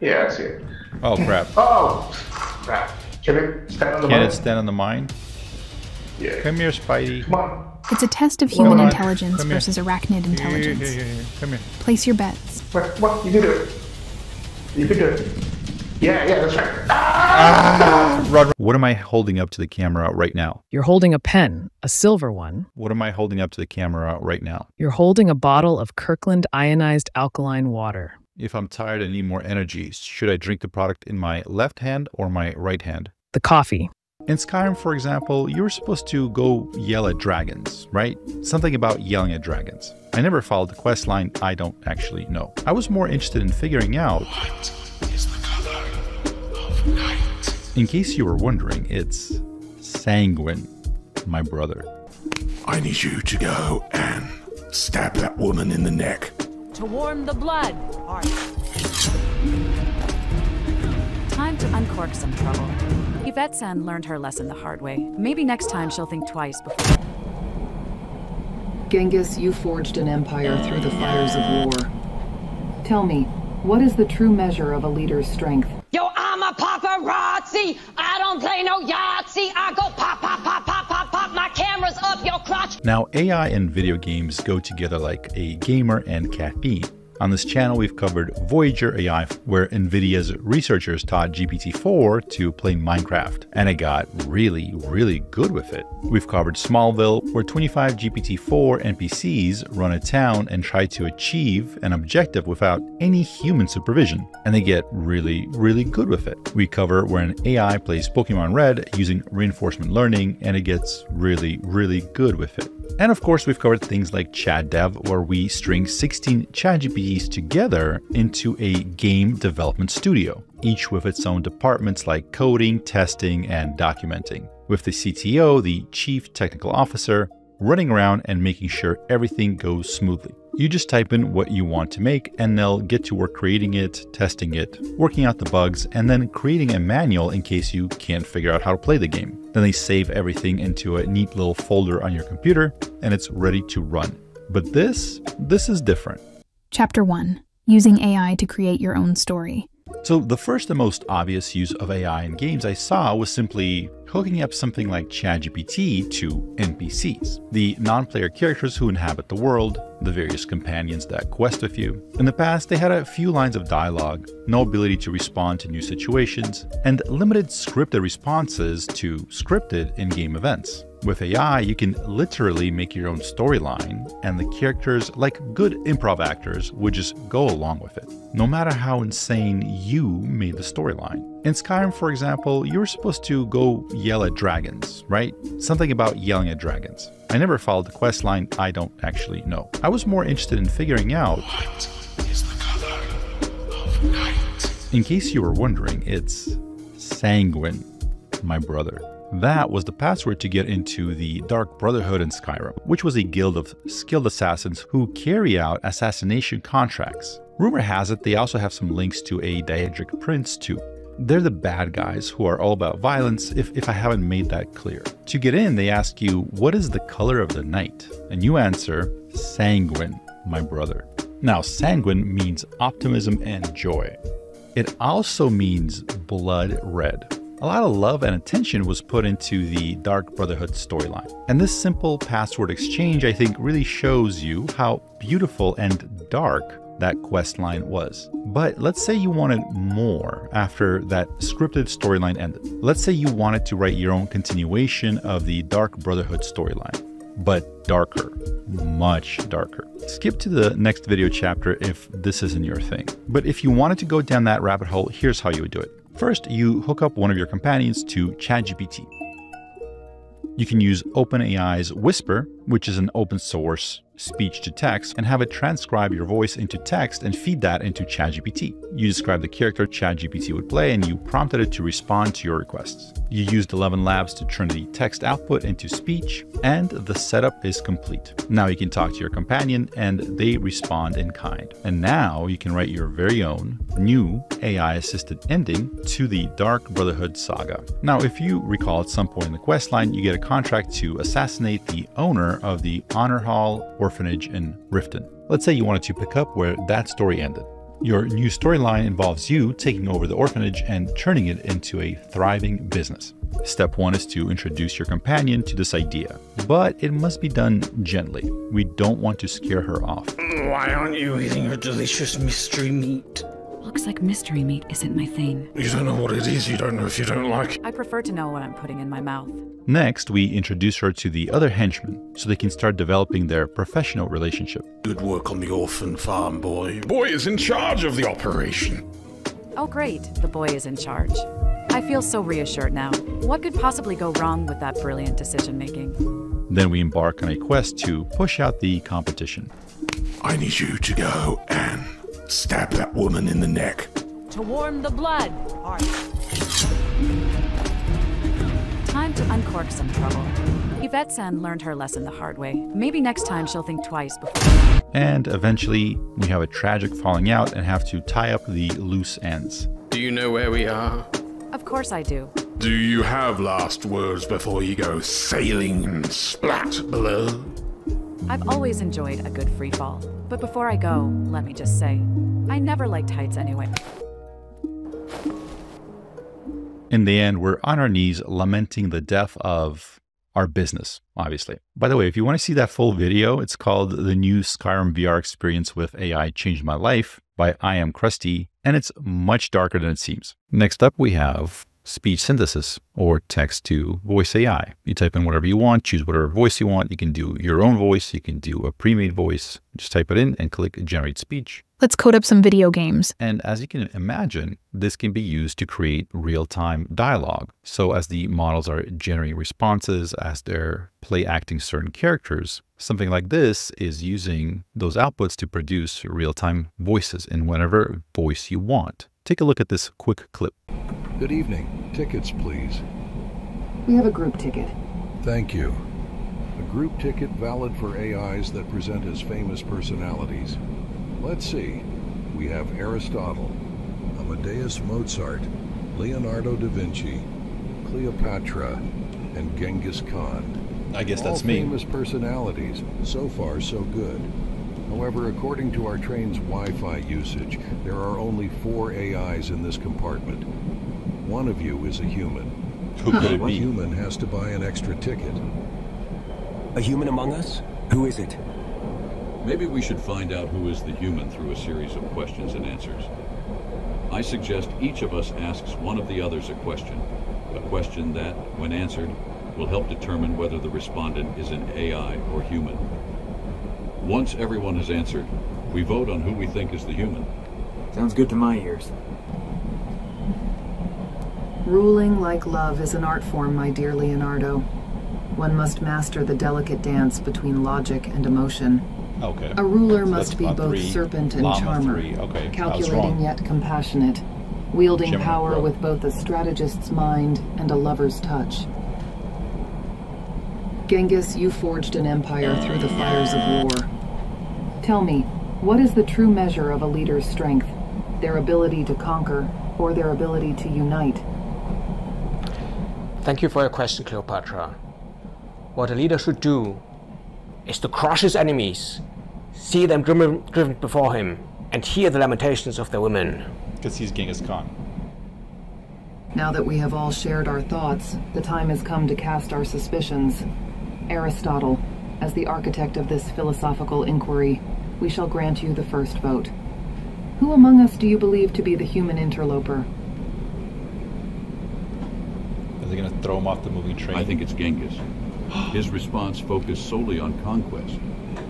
Yeah, I see it. Oh, crap. Oh, crap. Can it stand on the Can mine? it stand on the mine? Yeah. Come here, Spidey. Come on. It's a test of human on. intelligence Come here. versus arachnid intelligence. Here. Come here. Place your bets. What? You can do it. You can do it. Yeah, that's right. Run. What am I holding up to the camera right now? You're holding a pen, a silver one. What am I holding up to the camera right now? You're holding a bottle of Kirkland ionized alkaline water. If I'm tired and need more energy, should I drink the product in my left hand or my right hand? The coffee. In Skyrim, for example, you were supposed to go yell at dragons, right? Something about yelling at dragons. I never followed the quest line. I don't actually know. I was more interested in figuring out... What is the color of night? In case you were wondering, it's Sanguine, my brother. I need you to go and stab that woman in the neck. To warm the blood. Time to uncork some trouble. Yvette-san learned her lesson the hard way. Maybe next time she'll think twice before... Genghis, you forged an empire through the fires of war. Tell me, what is the true measure of a leader's strength? Yo, I'm a paparazzi. I don't play no Yahtzee. I go pop, pop, pop, pop, pop, pop. My camera's up your crotch. Now, AI and video games go together like a gamer and caffeine. On this channel, we've covered Voyager AI, where NVIDIA's researchers taught GPT-4 to play Minecraft, and it got really, really good with it. We've covered Smallville, where 25 GPT-4 NPCs run a town and try to achieve an objective without any human supervision, and they get really, really good with it. We cover where an AI plays Pokemon Red using reinforcement learning, and it gets really, really good with it. And of course, we've covered things like Chat Dev, where we string 16 ChatGPTs together into a game development studio, each with its own departments like coding, testing, and documenting, with the CTO, the Chief Technical Officer, running around and making sure everything goes smoothly. You just type in what you want to make, and they'll get to work creating it, testing it, working out the bugs, and then creating a manual in case you can't figure out how to play the game. Then they save everything into a neat little folder on your computer, and it's ready to run. But this is different. Chapter 1. Using AI to create your own story. So the first and most obvious use of AI in games I saw was simply hooking up something like ChatGPT to NPCs, the non-player characters who inhabit the world, the various companions that quest with you. In the past, they had a few lines of dialogue, no ability to respond to new situations, and limited scripted responses to scripted in-game events. With AI, you can literally make your own storyline, and the characters, like good improv actors, would just go along with it, no matter how insane you made the storyline. In Skyrim, for example, you were supposed to go yell at dragons, right? Something about yelling at dragons. I never followed the quest line. I don't actually know. I was more interested in figuring out... What is the color of night? In case you were wondering, it's Sanguine, my brother. That was the password to get into the Dark Brotherhood in Skyrim, which was a guild of skilled assassins who carry out assassination contracts. Rumor has it they also have some links to a Daedric prince too. They're the bad guys who are all about violence, if I haven't made that clear. To get in, they ask you, what is the color of the night? And you answer, Sanguine, my brother. Now, sanguine means optimism and joy. It also means blood red. A lot of love and attention was put into the Dark Brotherhood storyline. And this simple password exchange, I think, really shows you how beautiful and dark that quest line was. But let's say you wanted more after that scripted storyline ended. Let's say you wanted to write your own continuation of the Dark Brotherhood storyline, but darker, much darker. Skip to the next video chapter if this isn't your thing. But if you wanted to go down that rabbit hole, here's how you would do it. First, you hook up one of your companions to ChatGPT. You can use OpenAI's Whisper, which is an open source speech to text, and have it transcribe your voice into text and feed that into ChatGPT. You describe the character ChatGPT would play, and you prompted it to respond to your requests. You used ElevenLabs to turn the text output into speech, and the setup is complete. Now you can talk to your companion, and they respond in kind. And now you can write your very own new AI-assisted ending to the Dark Brotherhood saga. Now, if you recall, at some point in the questline, you get a contract to assassinate the owner of the Honor Hall Orphanage in Riften. Let's say you wanted to pick up where that story ended. Your new storyline involves you taking over the orphanage and turning it into a thriving business. Step 1 is to introduce your companion to this idea, but it must be done gently. We don't want to scare her off. Why aren't you eating your delicious mystery meat? Looks like mystery meat isn't my thing. You don't know what it is, you don't know if you don't like it. I prefer to know what I'm putting in my mouth. Next, we introduce her to the other henchmen so they can start developing their professional relationship. Good work on the orphan farm, boy. Boy is in charge of the operation. Oh great, the boy is in charge. I feel so reassured now. What could possibly go wrong with that brilliant decision-making? Then we embark on a quest to push out the competition. I need you to go and stab that woman in the neck. To warm the blood. Time to uncork some trouble. Yvette-san learned her lesson the hard way. Maybe next time she'll think twice before... And eventually, we have a tragic falling out and have to tie up the loose ends. Do you know where we are? Of course I do. Do you have last words before you go sailing and splat below? I've always enjoyed a good free fall. But before I go, let me just say, I never liked heights anyway. In the end, we're on our knees lamenting the death of our business, obviously. By the way, if you want to see that full video, it's called The New Skyrim VR Experience with AI Changed My Life by IamCrusty, and it's much darker than it seems. Next up, we have speech synthesis, or text to voice AI. You type in whatever you want, choose whatever voice you want. You can do your own voice, you can do a pre-made voice. Just type it in and click generate speech. Let's code up some video games. And as you can imagine, this can be used to create real-time dialogue. So as the models are generating responses, as they're play acting certain characters, something like this is using those outputs to produce real-time voices in whatever voice you want. Take a look at this quick clip. Good evening. Tickets, please. We have a group ticket. Thank you. A group ticket valid for AIs that present as famous personalities. Let's see. We have Aristotle, Amadeus Mozart, Leonardo da Vinci, Cleopatra, and Genghis Khan. I guess All that's me. famous personalities. So far, so good. However, according to our train's Wi-Fi usage, there are only 4 AIs in this compartment. One of you is a human. Who could it One be? human has to buy an extra ticket. A human among us? Who is it? Maybe we should find out who is the human through a series of questions and answers. I suggest each of us asks one of the others a question that, when answered, will help determine whether the respondent is an AI or human. Once everyone has answered, we vote on who we think is the human. Sounds good to my ears. Ruling like love is an art form, my dear Leonardo. One must master the delicate dance between logic and emotion. Okay. A ruler So must that's be on both 3, serpent and llama charmer, 3. Okay, I was calculating wrong. yet compassionate, wielding Gemini power Pro. with both a strategist's mind and a lover's touch. Genghis, you forged an empire through the fires of war. Tell me, what is the true measure of a leader's strength? Their ability to conquer, or their ability to unite? Thank you for your question, Cleopatra. What a leader should do is to crush his enemies, see them driven before him, and hear the lamentations of their women. Because he's Genghis Khan. Now that we have all shared our thoughts, the time has come to cast our suspicions. Aristotle, as the architect of this philosophical inquiry, we shall grant you the first vote. Who among us do you believe to be the human interloper? Are they going to throw him off the moving train? I think it's Genghis. His response focused solely on conquest,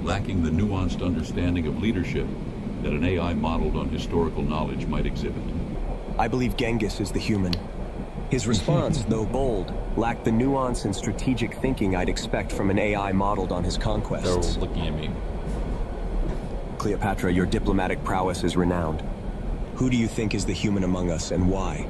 lacking the nuanced understanding of leadership that an AI modeled on historical knowledge might exhibit. I believe Genghis is the human. His response, though bold, lacked the nuance and strategic thinking I'd expect from an AI modeled on his conquests. They're looking at me. Cleopatra, your diplomatic prowess is renowned. Who do you think is the human among us, and why?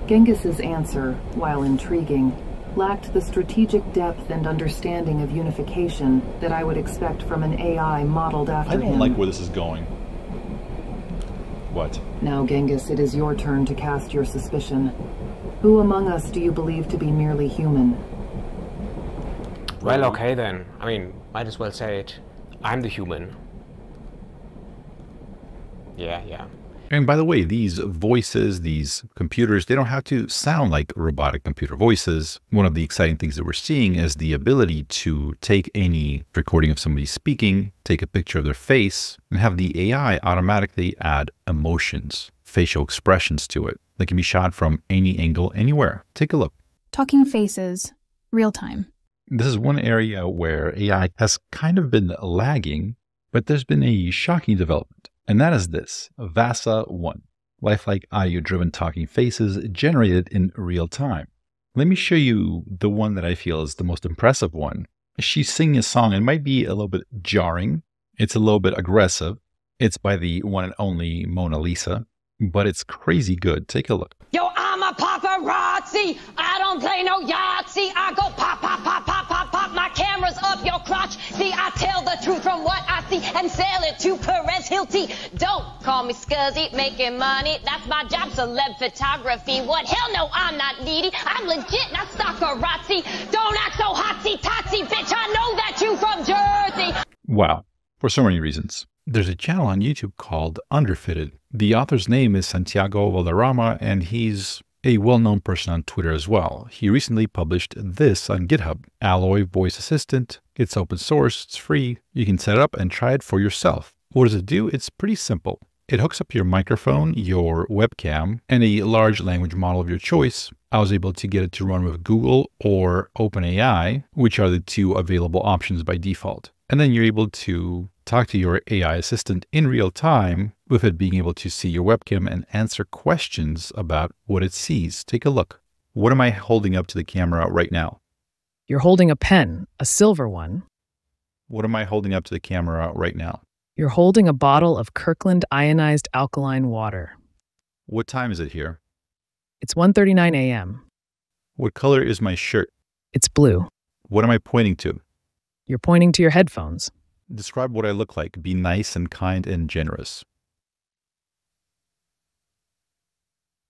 Genghis's answer, while intriguing, lacked the strategic depth and understanding of unification that I would expect from an AI modeled after him. I don't like where this is going. What? Now, Genghis, it is your turn to cast your suspicion. Who among us do you believe to be merely human? Well, okay then. I mean, might as well say it. I'm the human. Yeah. And by the way, these voices, these computers, they don't have to sound like robotic computer voices. One of the exciting things that we're seeing is the ability to take any recording of somebody speaking, take a picture of their face, and have the AI automatically add emotions, facial expressions to it. They can be shot from any angle, anywhere. Take a look. Talking faces, real time. This is one area where AI has kind of been lagging, but there's been a shocking development. And that is this, VASA 1, lifelike audio-driven talking faces generated in real time. Let me show you the one that I feel is the most impressive one. She's singing a song. It might be a little bit jarring. It's a little bit aggressive. It's by the one and only Mona Lisa, but it's crazy good. Take a look. Yo, I'm a paparazzi. I don't play no Yahtzee. I go pop, pop, pop, pop, pop, pop. My camera's up your crotch. See, I tell the truth from what I see and sell it to Perez Hilty. Don't call me scuzzy, making money. That's my job, celeb photography. What? Hell no, I'm not needy. I'm legit, not stalkerazzi. Don't act so hotsy-totsy, bitch. I know that you from Jersey. Wow. For so many reasons. There's a channel on YouTube called Underfitted. The author's name is Santiago Valderrama, and he's a well-known person on Twitter as well. He recently published this on GitHub, Alloy Voice Assistant. It's open source, it's free. You can set it up and try it for yourself. What does it do? It's pretty simple. It hooks up your microphone, your webcam, and a large language model of your choice. I was able to get it to run with Google or OpenAI, which are the two available options by default. And then you're able to talk to your AI assistant in real time with it being able to see your webcam and answer questions about what it sees. Take a look. What am I holding up to the camera right now? You're holding a pen, a silver one. What am I holding up to the camera right now? You're holding a bottle of Kirkland ionized alkaline water. What time is it here? It's 1:39 a.m. What color is my shirt? It's blue. What am I pointing to? You're pointing to your headphones. Describe what I look like. Be nice and kind and generous.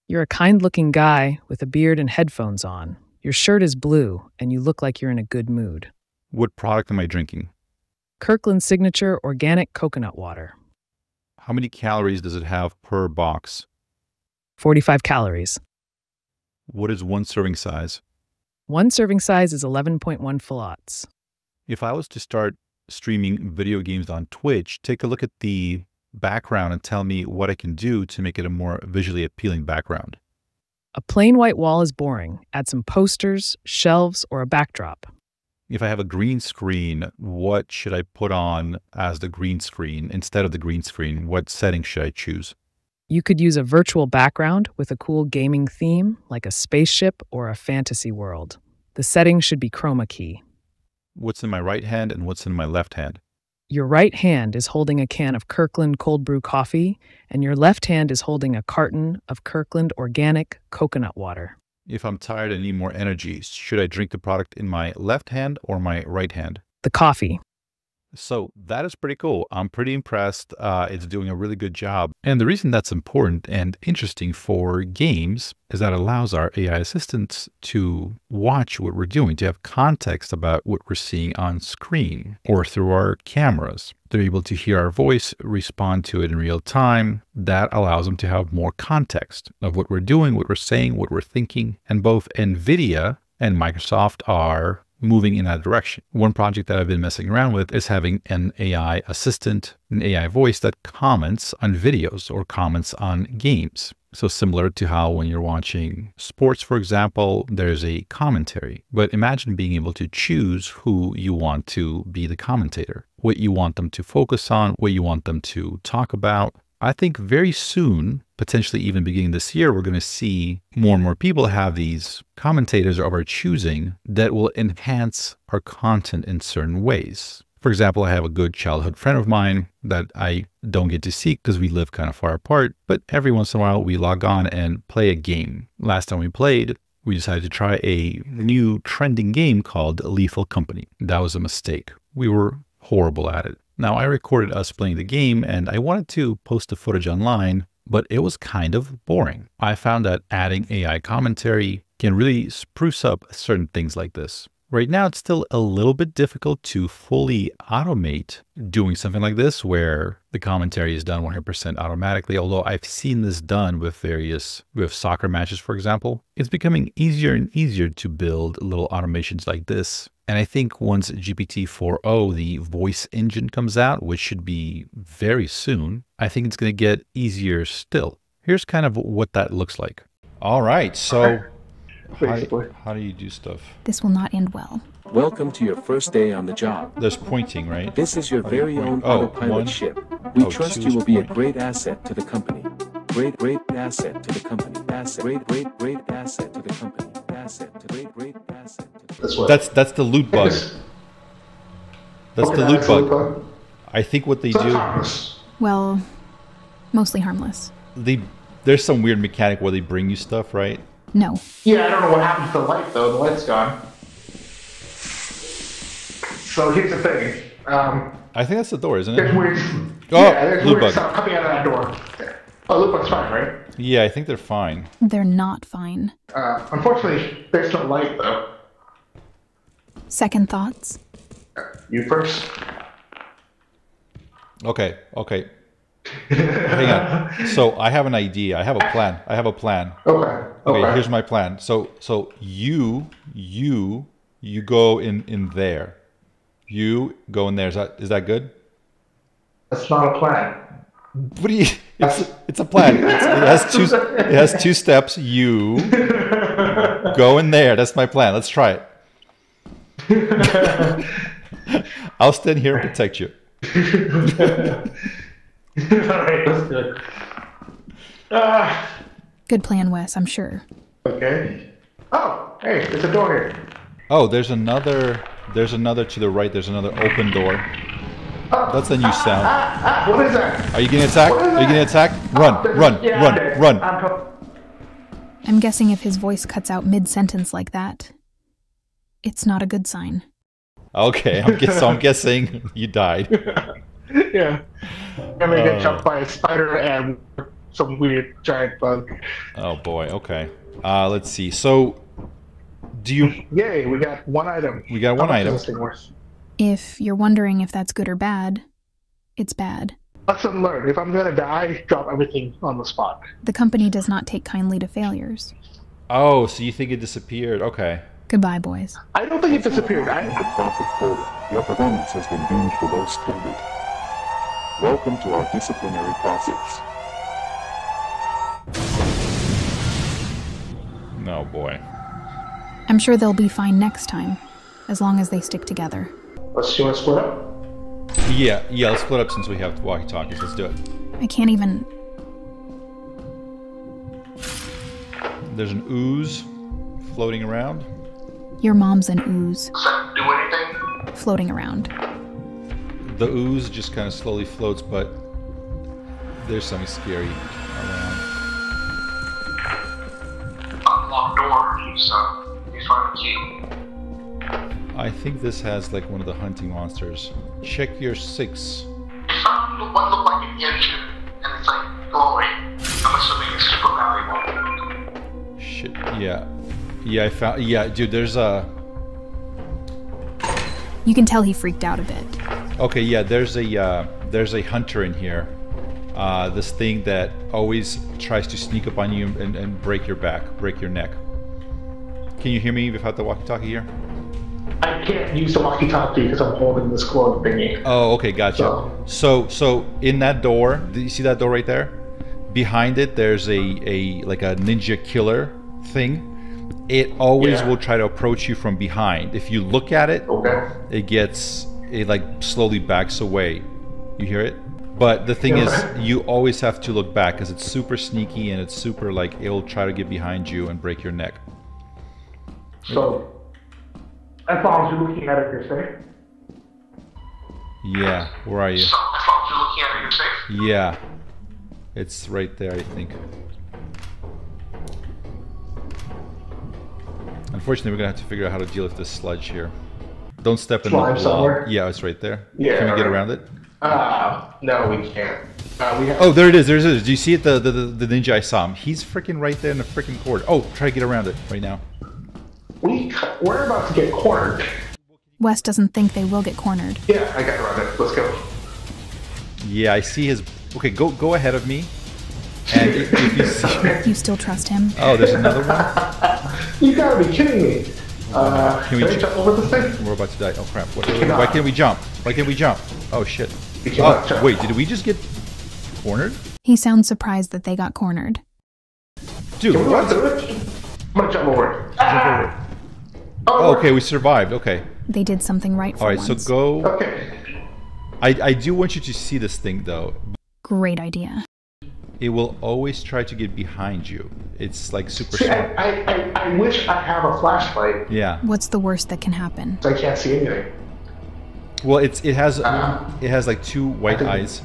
You're a kind-looking guy with a beard and headphones on. Your shirt is blue, and you look like you're in a good mood. What product am I drinking? Kirkland Signature Organic Coconut Water. How many calories does it have per box? 45 calories. What is one serving size? One serving size is 11.1 full-aughts. If I was to start streaming video games on Twitch, take a look at the background and tell me what I can do to make it a more visually appealing background. A plain white wall is boring. Add some posters, shelves, or a backdrop. If I have a green screen, what should I put on as the green screen instead of the green screen? What settings should I choose? You could use a virtual background with a cool gaming theme, like a spaceship or a fantasy world. The settings should be chroma key. What's in my right hand and what's in my left hand? Your right hand is holding a can of Kirkland cold brew coffee, and your left hand is holding a carton of Kirkland organic coconut water. If I'm tired and need more energy, should I drink the product in my left hand or my right hand? The coffee. So that is pretty cool. I'm pretty impressed. It's doing a really good job. And the reason that's important and interesting for games is that it allows our AI assistants to watch what we're doing, to have context about what we're seeing on screen or through our cameras. They're able to hear our voice, respond to it in real time. That allows them to have more context of what we're doing, what we're saying, what we're thinking. And both NVIDIA and Microsoft are moving in that direction. One project that I've been messing around with is having an AI assistant, an AI voice that comments on videos or comments on games. So similar to how when you're watching sports, for example, there's a commentary. But imagine being able to choose who you want to be the commentator, what you want them to focus on, what you want them to talk about. I think very soon, potentially even beginning this year, we're going to see more and more people have these commentators of our choosing that will enhance our content in certain ways. For example, I have a good childhood friend of mine that I don't get to see because we live kind of far apart, but every once in a while we log on and play a game. Last time we played, we decided to try a new trending game called Lethal Company. That was a mistake. We were horrible at it. Now, I recorded us playing the game and I wanted to post the footage online, but it was kind of boring. I found that adding AI commentary can really spruce up certain things like this. Right now, it's still a little bit difficult to fully automate doing something like this, where the commentary is done 100% automatically. Although I've seen this done with soccer matches, for example. It's becoming easier and easier to build little automations like this. And I think once GPT-4o, the voice engine, comes out, which should be very soon, I think it's going to get easier still. Here's kind of what that looks like. All right, so how do you do stuff? This will not end well. Welcome to your first day on the job. There's pointing, right? This is your very own autopilot ship. We trust you will be a great asset to the company. Great asset to the company. Great asset to the company. Great asset to the company. That's the loot bug. That's the loot bug. I think what they do... Well, mostly harmless. There's some weird mechanic where they bring you stuff, right? No. Yeah, I don't know what happened to the light, though. The light's gone. So here's the thing. I think that's the door, isn't it? There's weird... Oh, yeah, there's loot weird bug. stuff coming out of that door. Oh, loot bug's fine, right? Yeah, I think they're fine. They're not fine. Unfortunately, there's no light, though. Second thoughts? You first. Okay. Hang on. So I have an idea. I have a plan. Okay, here's my plan. So you go in there. You go in there. Is that good? That's not a plan. What do you? It's a plan. It has two steps. You go in there. That's my plan. Let's try it. I'll stand here and protect you. Alright, that's good. Good plan, Wes, I'm sure. Okay. Oh, hey, there's a door here. Oh, there's another to the right. There's another open door. That's a new sound. What is that? Are you getting attacked? Are you getting attacked? Run. I'm guessing if his voice cuts out mid-sentence like that, it's not a good sign. Okay, I'm guessing you died. Yeah. I'm gonna get jumped by a spider and some weird giant bug. Oh boy, okay. Let's see. So, do you... Yay, we got one item. We got one item. If you're wondering if that's good or bad, it's bad. Lesson learned. If I'm gonna die, drop everything on the spot. The company does not take kindly to failures. Oh, so you think it disappeared? Okay. Goodbye, boys. I don't think it disappeared. Your performance has been deemed below standard. Welcome to our disciplinary process. No, boy. I'm sure they'll be fine next time, as long as they stick together. Let's split up? Yeah, let's split up since we have walkie-talkies. Let's do it. I can't even... There's an ooze floating around. Your mom's an ooze. Does that do anything? Floating around. The ooze just kind of slowly floats, but there's something scary around. Unlocked door. He's trying to key. I think this has like one of the hunting monsters. Check your 6. What looked like an engine, and it's like glowing. I'm assuming it's super valuable. Shit. Yeah, I found. Yeah, dude. There's a. You can tell he freaked out a bit. Okay, yeah. There's a hunter in here. This thing that always tries to sneak up on you and break your back, break your neck. Can you hear me without the walkie-talkie here? I can't use the walkie-talkie because I'm holding this glove thingy. Oh, okay, gotcha. So in that door, do you see that door right there? Behind it, there's a like a ninja killer thing. It always will try to approach you from behind. If you look at it, it like slowly backs away. You hear it? But the thing is, you always have to look back because it's super sneaky and it's super like it'll try to get behind you and break your neck. So, as long as you're looking at it, you're safe? Yeah, where are you? So, as long as you're looking at it, you're safe? Yeah. It's right there, I think. Unfortunately, we're going to have to figure out how to deal with this sludge here. Don't step in the blob. Somewhere? Yeah, it's right there. Yeah. Can we get around it? No, we can't. Oh, there it is. There it is. Do you see it? The ninja I saw him. He's freaking right there in the freaking cord. Oh, try to get around it right now. we're about to get cornered. Wes doesn't think they will get cornered. Yeah, I got around it. Let's go. Yeah, I see his... Okay, go ahead of me. And if you see... You still trust him? Oh, there's another one? You gotta be kidding me. Can we jump over this thing? We're about to die. Oh crap. Why can't we jump? Why can't we jump? Oh shit. Jump. Wait, did we just get cornered? He sounds surprised that they got cornered. Dude, what? I'm gonna jump over. Oh, okay, we survived. Okay. They did something right for All right, once. so go... Okay. I do want you to see this thing, though. Great idea. It will always try to get behind you. It's like super See, smart. I wish I have a flashlight. Yeah. What's the worst that can happen? So I can't see anything. Well, it has like two white eyes.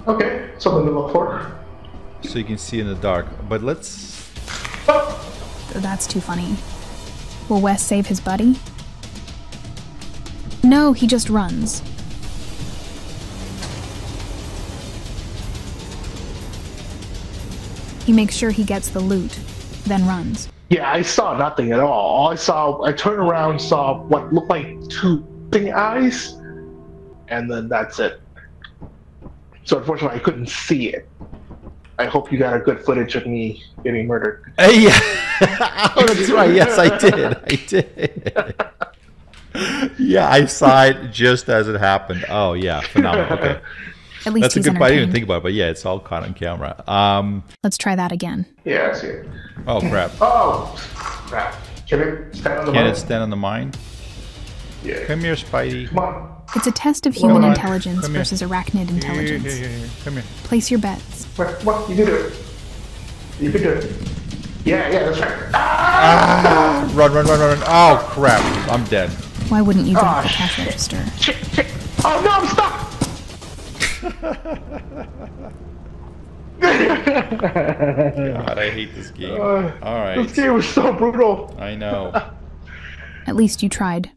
Okay, something to look for. So you can see in the dark. But let's... That's too funny. Will Wes save his buddy? No, he just runs. He makes sure he gets the loot, then runs. Yeah, I saw nothing at all. I turned around, saw what looked like two thing eyes, and then that's it. So unfortunately, I couldn't see it. I hope you got a good footage of me getting murdered. Yeah. Oh, that's right. Yes, I did. I did. Yeah, I saw it just as it happened. Oh, yeah. Phenomenal. Okay. At least that's a he's good part. I didn't even entertained. think about it, but yeah, it's all caught on camera. Let's try that again. Yeah, I see it. Oh, crap. Oh, crap. Can it stand on the Can mine? it stand on the mine? Yeah. Come here, Spidey. Come on. It's a test of human Come on. intelligence Come here. versus arachnid intelligence. Here. Come here. Place your bets. What? You can do it. You can do it. Yeah, that's right. Run. Oh, crap. I'm dead. Why wouldn't you drop the cash register? Shit. Oh, no, I'm stuck. God, I hate this game. All right. This game was so brutal. I know. At least you tried.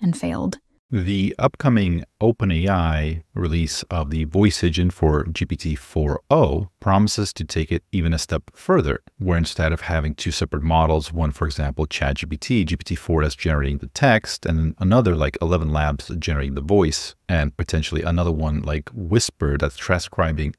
And failed. The upcoming OpenAI release of the voice engine for GPT-4o promises to take it even a step further, where instead of having two separate models, one, for example, ChatGPT, GPT-4 that's generating the text, and then another like 11 Labs generating the voice, and potentially another one like Whisper that's transcribing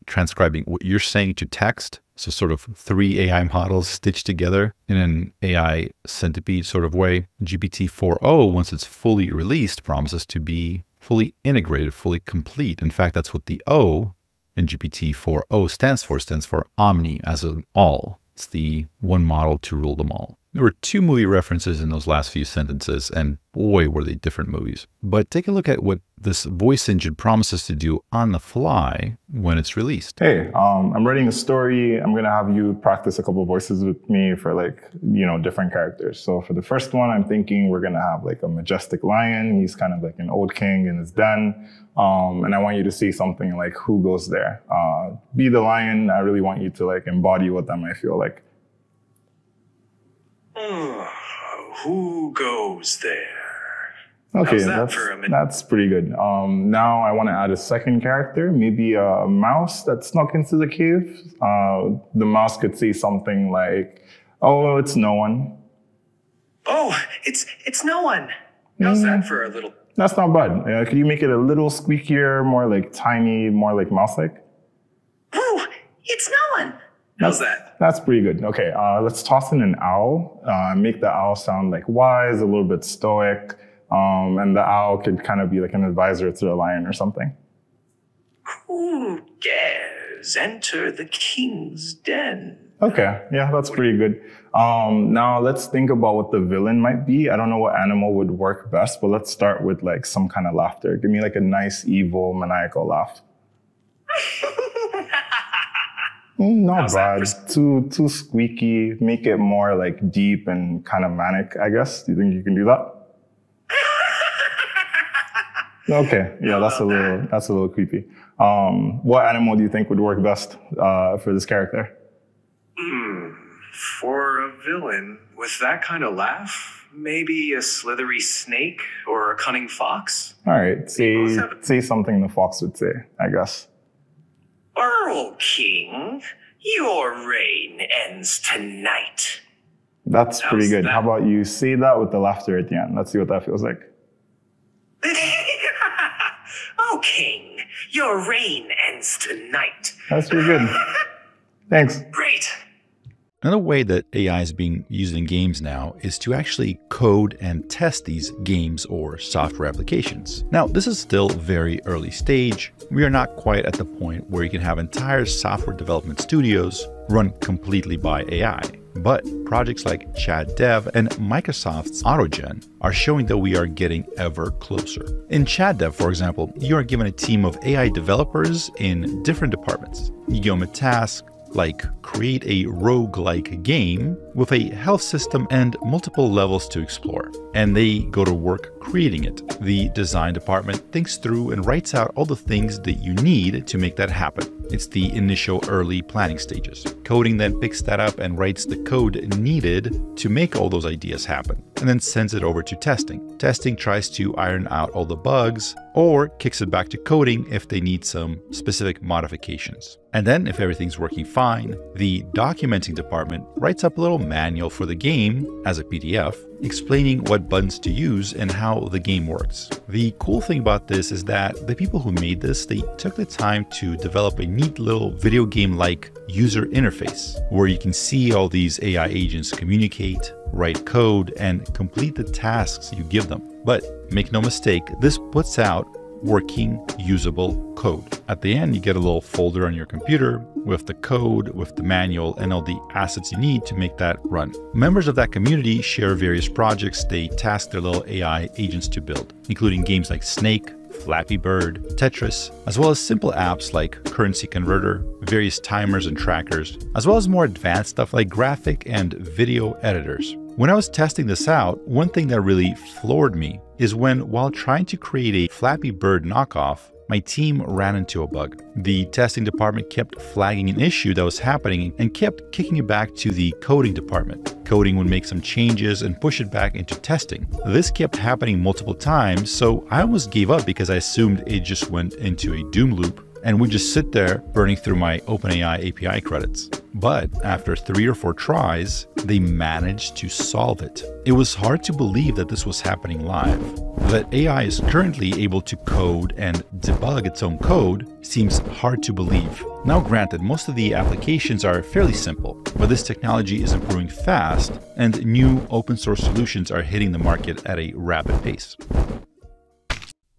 what you're saying to text. So sort of three AI models stitched together in an AI centipede sort of way. GPT-4o, once it's fully released, promises to be fully integrated, fully complete. In fact, that's what the O in GPT-4o stands for. It stands for Omni, as in all. It's the one model to rule them all. There were two movie references in those last few sentences, and boy, were they different movies. But take a look at what this voice engine promises to do on the fly when it's released. Hey, I'm writing a story. I'm going to have you practice a couple of voices with me for different characters. So for the first one, I'm thinking we're going to have like a majestic lion. He's kind of like an old king in his den. And I want you to see something like, who goes there? Be the lion. I really want you to like embody what that might feel like. Who goes there? Okay, How's that that's pretty good. Now I want to add a second character, maybe a mouse that snuck into the cave. The mouse could say something like, "Oh, it's no one." Oh, it's no one. How's that for a little? That's not bad. Could you make it a little squeakier, more like tiny, more like mouse-like? Oh, it's no one. How's that? That's pretty good. Okay, let's toss in an owl. Make the owl sound like wise, a little bit stoic. And the owl could kind of be like an advisor to the lion or something. Who dares enter the king's den? Okay, yeah, that's pretty good. Now let's think about what the villain might be. I don't know what animal would work best, but let's start with like some kind of laughter. Give me like a nice, evil, maniacal laugh. Not bad. Too squeaky. Make it more like deep and kind of manic, I guess. Do you think you can do that? Okay, yeah, that's a little creepy. What animal do you think would work best for this character? For a villain with that kind of laugh, maybe a slithery snake or a cunning fox. All right, say something the fox would say, I guess. Earl King, your reign ends tonight. That's pretty good. How about you say that with the laughter at the end? Let's see what that feels like. Oh, King, your reign ends tonight. That's pretty good. Thanks. Great. Another way that AI is being used in games now is to actually code and test these games or software applications. Now, this is still very early stage. We are not quite at the point where you can have entire software development studios run completely by AI. But projects like ChatDev and Microsoft's AutoGen are showing that we are getting ever closer. In ChatDev, for example, you are given a team of AI developers in different departments. You give them a task like create a roguelike game with a health system and multiple levels to explore. And they go to work creating it. The design department thinks through and writes out all the things that you need to make that happen. It's the initial early planning stages. Coding then picks that up and writes the code needed to make all those ideas happen, and then sends it over to testing. Testing tries to iron out all the bugs or kicks it back to coding if they need some specific modifications. And then if everything's working fine, the documenting department writes up a little manual for the game as a PDF, explaining what buttons to use and how the game works. The cool thing about this is that the people who made this, they took the time to develop a neat little video game-like user interface where you can see all these AI agents communicate, write code, and complete the tasks you give them. But make no mistake, this puts out working, usable code. At the end, you get a little folder on your computer with the code, with the manual, and all the assets you need to make that run. Members of that community share various projects they task their little AI agents to build, including games like Snake, Flappy Bird, Tetris, as well as simple apps like Currency Converter, various timers and trackers, as well as more advanced stuff like graphic and video editors. When I was testing this out, one thing that really floored me is when, while trying to create a Flappy Bird knockoff, my team ran into a bug. The testing department kept flagging an issue that was happening and kept kicking it back to the coding department. Coding would make some changes and push it back into testing. This kept happening multiple times, so I almost gave up because I assumed it just went into a doom loop and would just sit there burning through my OpenAI API credits. But after 3 or 4 tries, they managed to solve it. It was hard to believe that this was happening live. That AI is currently able to code and debug its own code seems hard to believe. Now granted, most of the applications are fairly simple, but this technology is improving fast and new open source solutions are hitting the market at a rapid pace.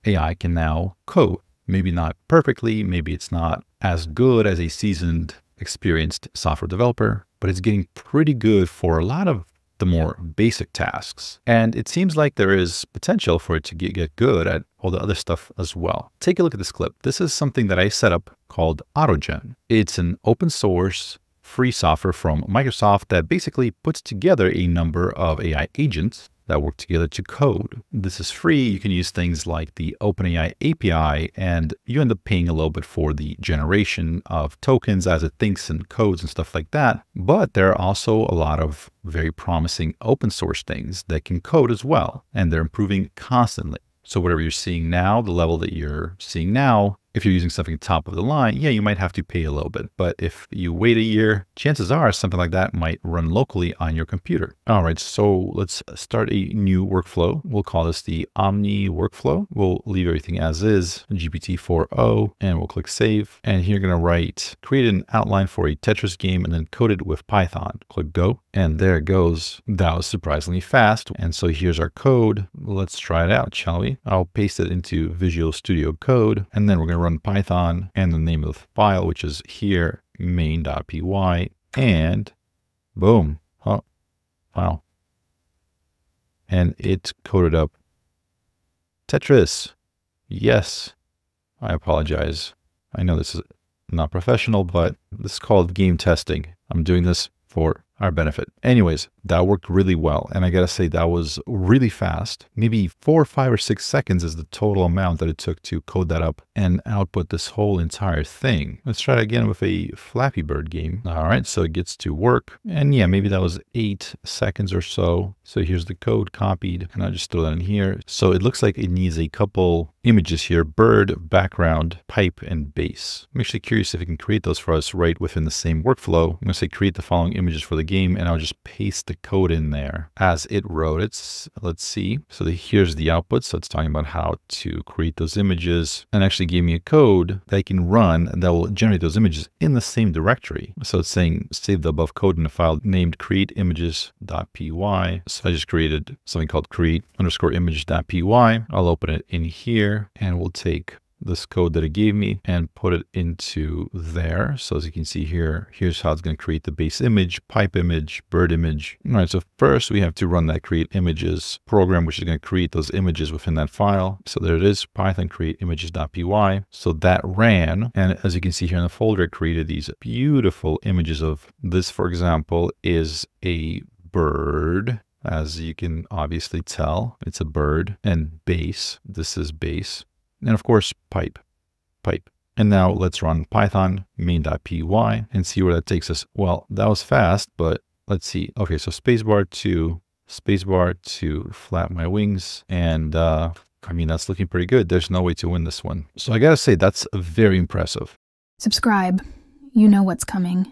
AI can now code. Maybe not perfectly, maybe it's not as good as a seasoned, experienced software developer, but it's getting pretty good for a lot of the more basic tasks. And it seems like there is potential for it to get good at all the other stuff as well. Take a look at this clip. This is something that I set up called AutoGen. It's an open source free software from Microsoft that basically puts together a number of AI agents that work together to code. This is free. You can use things like the OpenAI API, and you end up paying a little bit for the generation of tokens as it thinks and codes and stuff like that. But there are also a lot of very promising open source things that can code as well, and they're improving constantly. So whatever you're seeing now, the level that you're seeing now, if you're using something top of the line, yeah, you might have to pay a little bit. But if you wait a year, chances are something like that might run locally on your computer. All right, so let's start a new workflow. We'll call this the Omni workflow. We'll leave everything as is, GPT-4o, and we'll click save. And here you're gonna create an outline for a Tetris game and then code it with Python. Click go, and there it goes. That was surprisingly fast. And so here's our code. Let's try it out, shall we? I'll paste it into Visual Studio Code, and then we're gonna run Python and the name of the file, which is here, main.py, and boom, wow. And it coded up Tetris. Yes, I apologize. I know this is not professional, but this is called game testing. I'm doing this for our benefit. Anyways, that worked really well. And I gotta say that was really fast. Maybe 4, 5, or 6 seconds is the total amount that it took to code that up and output this whole entire thing. Let's try it again with a Flappy Bird game. All right, so it gets to work. And yeah, maybe that was 8 seconds or so. So here's the code copied, and I'll just throw that in here. So it looks like it needs a couple images here: bird, background, pipe, and bass. I'm actually curious if it can create those for us right within the same workflow. I'm gonna say create the following images for the game, and I'll just paste the the code in there as it wrote it. Let's see. So here's the output. So it's talking about how to create those images, and actually gave me a code that I can run that will generate those images in the same directory. So it's saying save the above code in a file named createimages.py. So I just created something called create_image.py. I'll open it in here, and we'll take this code that it gave me and put it into there. So as you can see here, here's how it's going to create the base image, pipe image, bird image. All right, so first we have to run that create images program, which is going to create those images within that file. So there it is, Python create images.py. So that ran, and as you can see here in the folder, it created these beautiful images of this. For example, is a bird. As you can obviously tell, it's a bird, and base. This is base. And of course, pipe. And now let's run Python main.py and see where that takes us. Well, that was fast, but let's see. Okay, so spacebar to flap my wings. And I mean, that's looking pretty good. There's no way to win this one. So I gotta say, that's very impressive. Subscribe. You know what's coming.